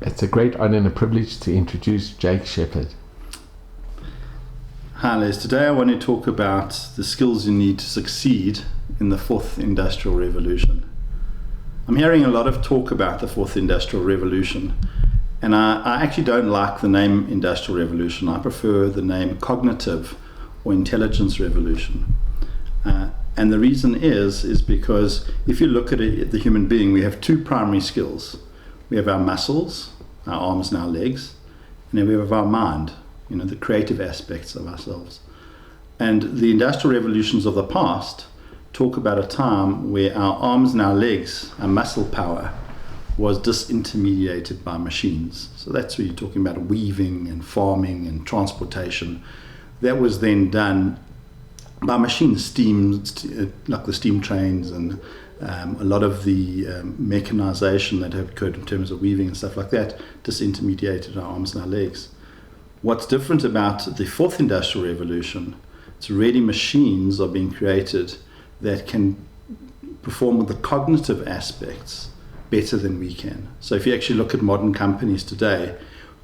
It's a great honor and a privilege to introduce Jake Shepherd. Hi Les, today I want to talk about the skills you need to succeed in the fourth industrial revolution. I'm hearing a lot of talk about the fourth industrial revolution, and I actually don't like the name industrial revolution. I prefer the name cognitive or intelligence revolution. And the reason is because if you look at it, the human being, we have two primary skills. We have our muscles, our arms and our legs, and then we have our mind, the creative aspects of ourselves. And the industrial revolutions of the past talk about a time where our arms and our legs, our muscle power, was disintermediated by machines. So that's where you're talking about weaving and farming and transportation. That was then done by machines, like the steam trains and a lot of the mechanization that had occurred in terms of weaving and stuff like that disintermediated our arms and our legs. What's different about the fourth industrial revolution, it's really machines are being created that can perform with the cognitive aspects better than we can. So if you actually look at modern companies today,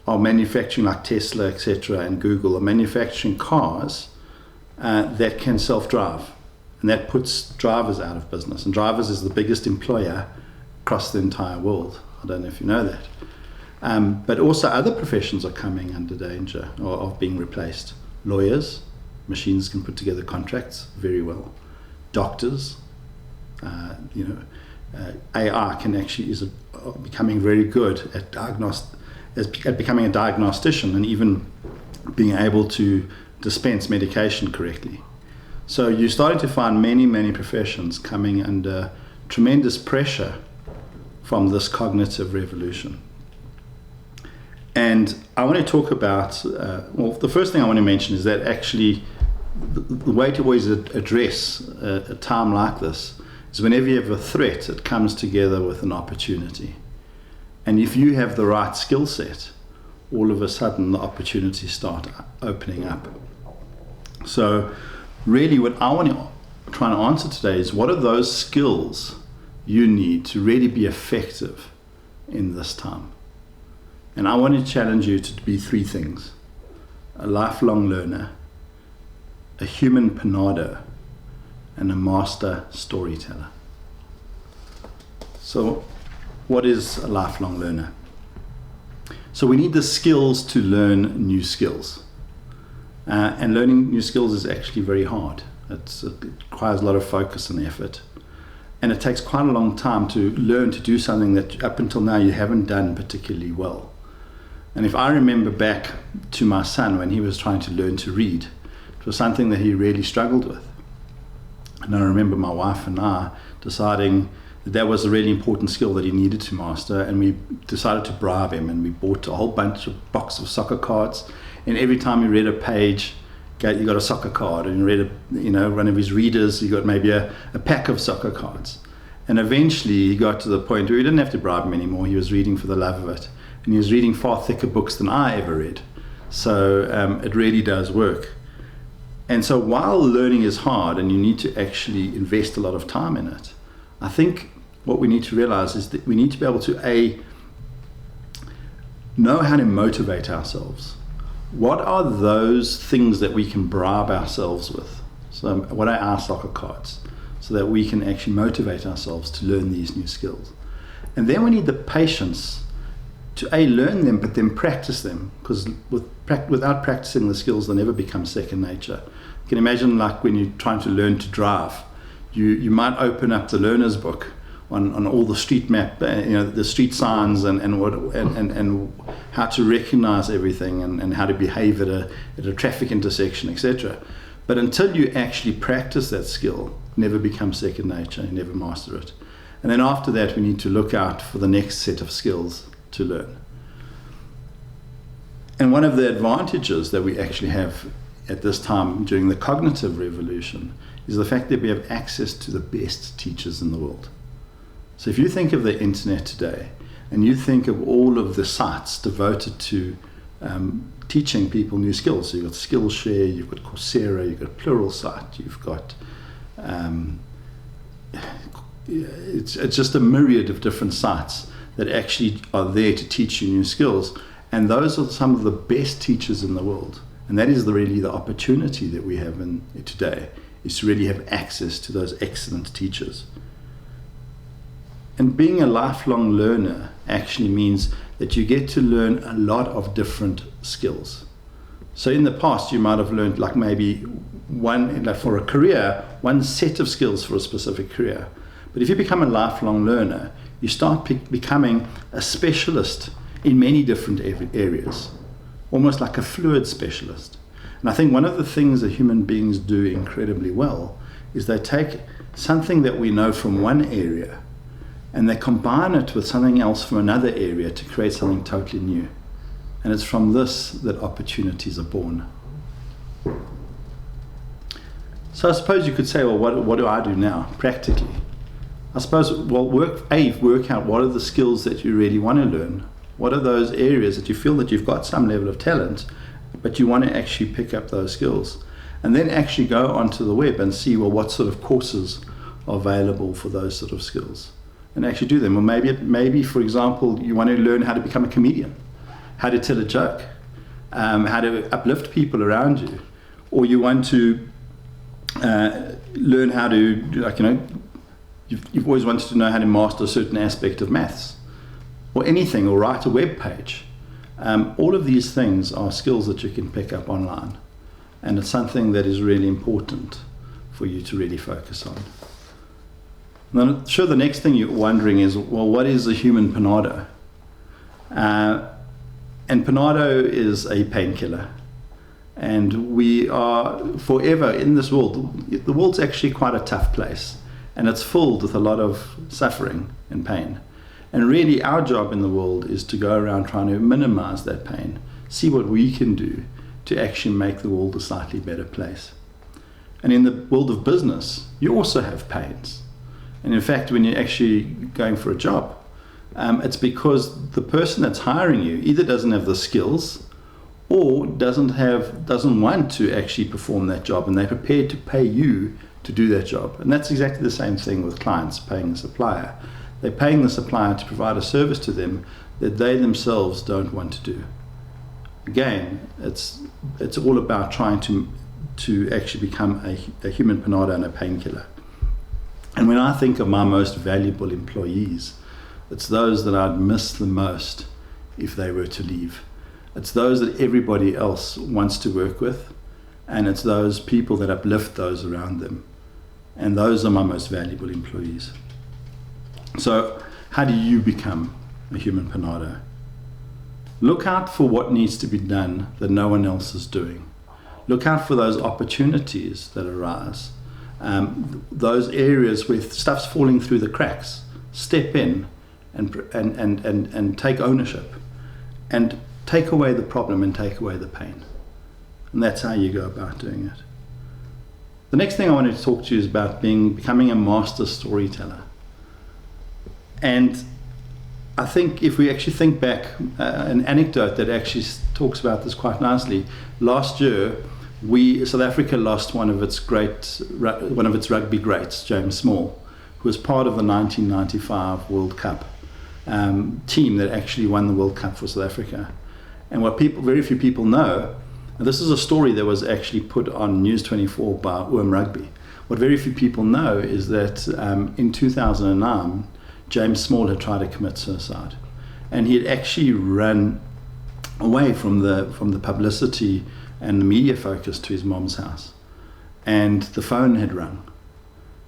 are manufacturing, like Tesla, etc., and Google, are manufacturing cars that can self-drive, and that puts drivers out of business. And drivers is the biggest employer across the entire world. I don't know if you know that. But also other professions are coming under danger or of being replaced. Lawyers, machines can put together contracts very well. Doctors, AI can actually is becoming very good at becoming a diagnostician and even being able to dispense medication correctly. So you're starting to find many professions coming under tremendous pressure from this cognitive revolution. And I want to talk about, the first thing I want to mention is that actually the way to always address a time like this is whenever you have a threat, it comes together with an opportunity. And if you have the right skill set, all of a sudden the opportunities start opening up. So really what I want to try and answer today is, what are those skills you need to really be effective in this time? And I want to challenge you to be three things: a lifelong learner, a human panado, and a master storyteller. So what is a lifelong learner? So we need the skills to learn new skills. And learning new skills is actually very hard. It requires a lot of focus and effort. And it takes quite a long time to learn to do something that up until now you haven't done particularly well. And if I remember back to my son when he was trying to learn to read, it was something that he really struggled with. And I remember my wife and I deciding that was a really important skill that he needed to master, and we decided to bribe him, and we bought a whole box of soccer cards, and every time he read a page, you got a soccer card, and you read one of his readers, you got maybe a pack of soccer cards. And eventually he got to the point where we didn't have to bribe him anymore. He was reading for the love of it, and he was reading far thicker books than I ever read. So it really does work. And so while learning is hard and you need to actually invest a lot of time in it, I think what we need to realize is that we need to be able to know how to motivate ourselves. What are those things that we can bribe ourselves with? So what are our soccer cards? So that we can actually motivate ourselves to learn these new skills. And then we need the patience to learn them, but then practice them, because without practicing the skills, they never become second nature. You can imagine, like when you're trying to learn to drive, you might open up the learner's book on all the street map, the street signs and how to recognize everything and how to behave at a traffic intersection, etc. But until you actually practice that skill, it never becomes second nature, you never master it. And then after that, we need to look out for the next set of skills to learn. And one of the advantages that we actually have at this time during the cognitive revolution is the fact that we have access to the best teachers in the world. So if you think of the internet today, and you think of all of the sites devoted to teaching people new skills, so you've got Skillshare, you've got Coursera, you've got Pluralsight, you've got it's just a myriad of different sites that actually are there to teach you new skills. And those are some of the best teachers in the world. And that is really the opportunity that we have in today, is to really have access to those excellent teachers. And being a lifelong learner actually means that you get to learn a lot of different skills. So in the past, you might have learned like maybe one, like for a career, one set of skills for a specific career. But if you become a lifelong learner, you start becoming a specialist in many different areas, almost like a fluid specialist. And I think one of the things that human beings do incredibly well is they take something that we know from one area and they combine it with something else from another area to create something totally new. And it's from this that opportunities are born. So I suppose you could say, well, what do I do now, practically? I suppose, well, work out what are the skills that you really want to learn. What are those areas that you feel that you've got some level of talent, but you want to actually pick up those skills? And then actually go onto the web and see, well, what sort of courses are available for those sort of skills, and actually do them. Or maybe, for example, you want to learn how to become a comedian, how to tell a joke, how to uplift people around you, or you want to learn how to, like, you've always wanted to know how to master a certain aspect of maths, or anything, or write a web page. All of these things are skills that you can pick up online, and it's something that is really important for you to really focus on. And I'm sure the next thing you're wondering is, well, what is a human panado? And panado is a painkiller. And we are forever in this world. The world's actually quite a tough place, and it's filled with a lot of suffering and pain. And really our job in the world is to go around trying to minimize that pain, see what we can do to actually make the world a slightly better place. And in the world of business, you also have pains. And in fact, when you're actually going for a job, it's because the person that's hiring you either doesn't have the skills or doesn't want to actually perform that job, and they're prepared to pay you to do that job. And that's exactly the same thing with clients paying a supplier. They're paying the supplier to provide a service to them that they themselves don't want to do. Again, it's all about trying to actually become a human panado and a painkiller. And when I think of my most valuable employees, it's those that I'd miss the most if they were to leave. It's those that everybody else wants to work with, and it's those people that uplift those around them. And those are my most valuable employees. So how do you become a human panado? Look out for what needs to be done that no one else is doing. Look out for those opportunities that arise. Those areas where stuff's falling through the cracks. Step in and take ownership, and take away the problem and take away the pain. And that's how you go about doing it. The next thing I wanted to talk to you is about becoming a master storyteller. And I think if we actually think back, an anecdote that actually talks about this quite nicely. Last year, South Africa lost one of its rugby greats, James Small, who was part of the 1995 World Cup team that actually won the World Cup for South Africa. And what very few people know, and this is a story that was actually put on News 24 by Rugby. What very few people know is that in 2009, James Small had tried to commit suicide, and he had actually run away from the publicity and the media focus to his mom's house, and the phone had rung.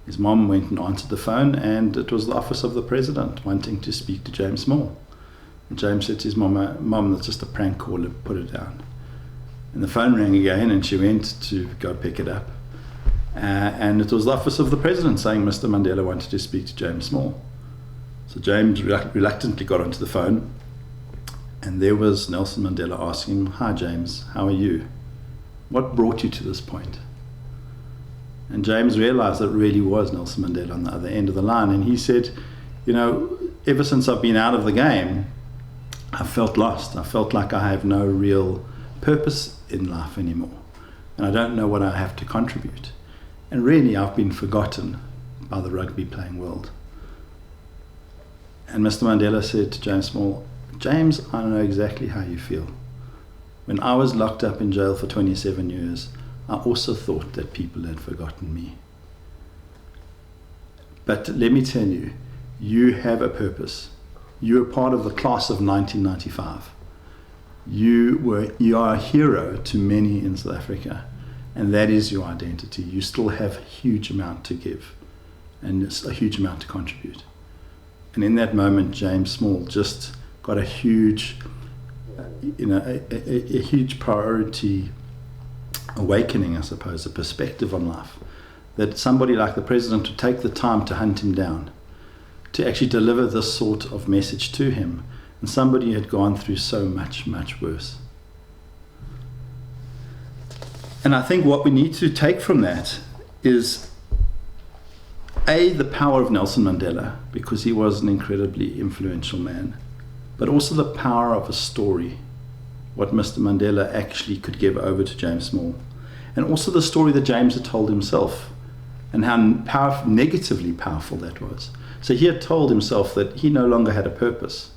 His mom went and answered the phone, and it was the office of the president wanting to speak to James Small. And James said to his mom, that's just a prank call, put it down. And the phone rang again, and she went to go pick it up, and it was the office of the president saying Mr. Mandela wanted to speak to James Small. So James reluctantly got onto the phone, and there was Nelson Mandela asking him, "Hi James, how are you? What brought you to this point?" And James realized that it really was Nelson Mandela on the other end of the line, and he said, ever since I've been out of the game, I felt lost. I felt like I have no real purpose in life anymore, and I don't know what I have to contribute. And really, I've been forgotten by the rugby playing world. And Mr. Mandela said to James Small, James, I know exactly how you feel. When I was locked up in jail for 27 years, I also thought that people had forgotten me. But let me tell you, you have a purpose. You are part of the class of 1995. You are a hero to many in South Africa, and that is your identity. You still have a huge amount to give, and it's a huge amount to contribute. And in that moment, James Small just got a huge, a huge priority awakening, I suppose, a perspective on life. That somebody like the president would take the time to hunt him down, to actually deliver this sort of message to him. And somebody had gone through so much, much worse. And I think what we need to take from that is, A, the power of Nelson Mandela, because he was an incredibly influential man, but also the power of a story, what Mr. Mandela actually could give over to James Small. And also the story that James had told himself, and how negatively powerful that was. So he had told himself that he no longer had a purpose.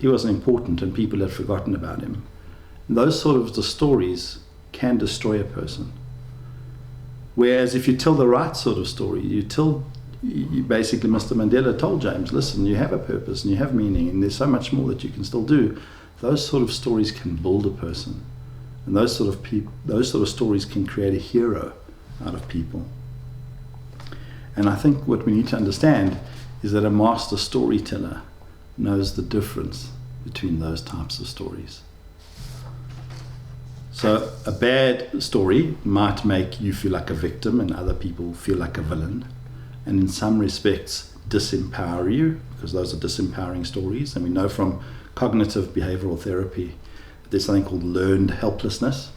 He wasn't important and people had forgotten about him. And those sort of the stories can destroy a person. Whereas if you tell the right sort of story, you basically, Mr. Mandela told James, listen, you have a purpose and you have meaning and there's so much more that you can still do. Those sort of stories can build a person. And those sort of stories can create a hero out of people. And I think what we need to understand is that a master storyteller knows the difference between those types of stories. So a bad story might make you feel like a victim and other people feel like a villain, and in some respects disempower you, because those are disempowering stories. And we know from cognitive behavioral therapy that there's something called learned helplessness.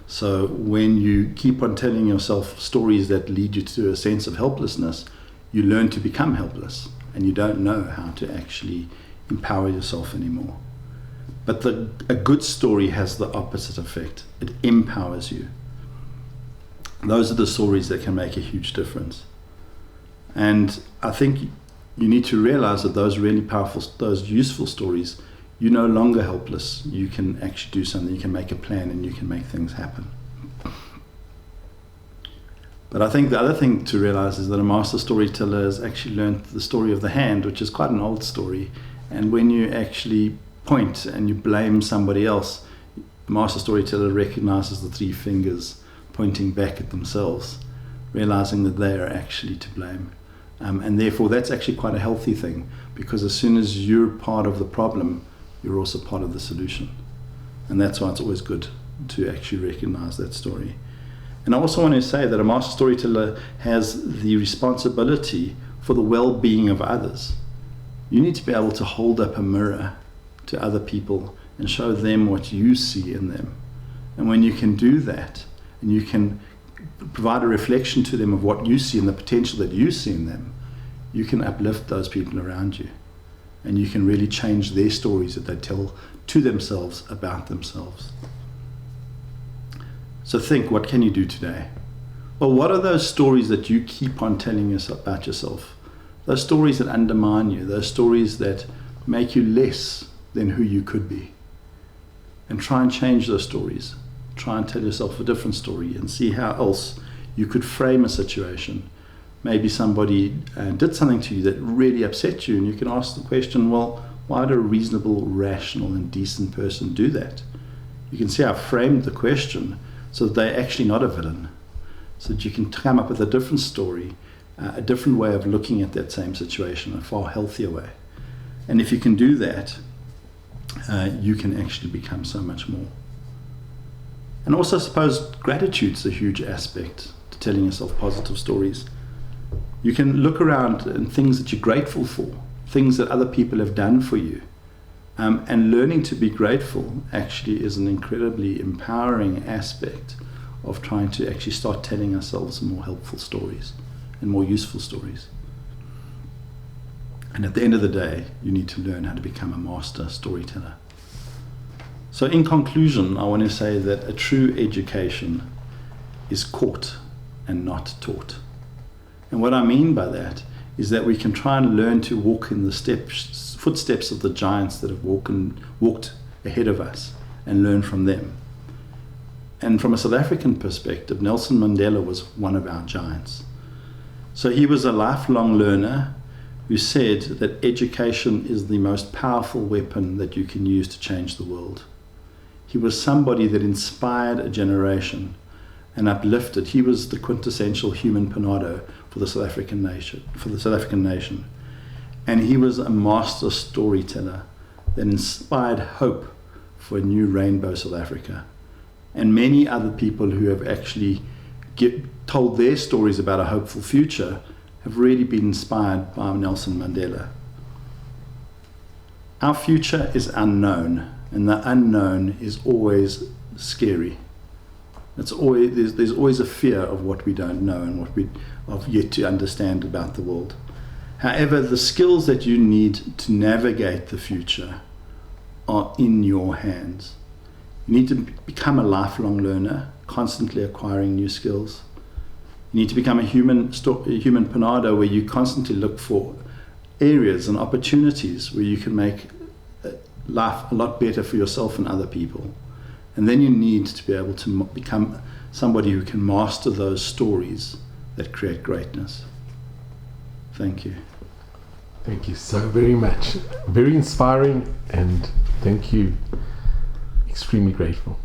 So when you keep on telling yourself stories that lead you to a sense of helplessness, you learn to become helpless and you don't know how to actually empower yourself anymore. But a good story has the opposite effect. It empowers you. Those are the stories that can make a huge difference. And I think you need to realize that those really powerful, those useful stories, you're no longer helpless. You can actually do something, you can make a plan and you can make things happen. But I think the other thing to realize is that a master storyteller has actually learned the story of the hand, which is quite an old story. And when you actually point and you blame somebody else, the master storyteller recognizes the three fingers pointing back at themselves, realizing that they are actually to blame. And therefore that's actually quite a healthy thing, because as soon as you're part of the problem, you're also part of the solution. And that's why it's always good to actually recognize that story. And I also want to say that a master storyteller has the responsibility for the well-being of others. You need to be able to hold up a mirror to other people and show them what you see in them. And when you can do that, and you can provide a reflection to them of what you see and the potential that you see in them, you can uplift those people around you. And you can really change their stories that they tell to themselves about themselves. So think, what can you do today? Well, what are those stories that you keep on telling yourself about yourself? Those stories that undermine you, those stories that make you less than who you could be. And try and change those stories. Try and tell yourself a different story and see how else you could frame a situation. Maybe somebody did something to you that really upset you, and you can ask the question, well, why would a reasonable, rational and decent person do that? You can see I've framed the question so that they're actually not a villain, so that you can come up with a different story, a different way of looking at that same situation, a far healthier way. And if you can do that, you can actually become so much more. And also, I suppose gratitude's a huge aspect to telling yourself positive stories. You can look around and things that you're grateful for, things that other people have done for you. And learning to be grateful actually is an incredibly empowering aspect of trying to actually start telling ourselves more helpful stories and more useful stories. And at the end of the day, you need to learn how to become a master storyteller. So in conclusion, I want to say that a true education is caught and not taught. And what I mean by that is that we can try and learn to walk in the footsteps of the giants that have walked ahead of us and learn from them. And from a South African perspective, Nelson Mandela was one of our giants. So he was a lifelong learner who said that education is the most powerful weapon that you can use to change the world. He was somebody that inspired a generation and uplifted. He was the quintessential human panado for the South African nation. And he was a master storyteller that inspired hope for a new rainbow South Africa. And many other people who have actually told their stories about a hopeful future have really been inspired by Nelson Mandela. Our future is unknown, and the unknown is always scary. There's always a fear of what we don't know and what we have yet to understand about the world. However, the skills that you need to navigate the future are in your hands. You need to become a lifelong learner, constantly acquiring new skills. You need to become a human panado where you constantly look for areas and opportunities where you can make life a lot better for yourself and other people. And then you need to be able to become somebody who can master those stories that create greatness. Thank you. Thank you so very much. Very inspiring, and thank you. Extremely grateful.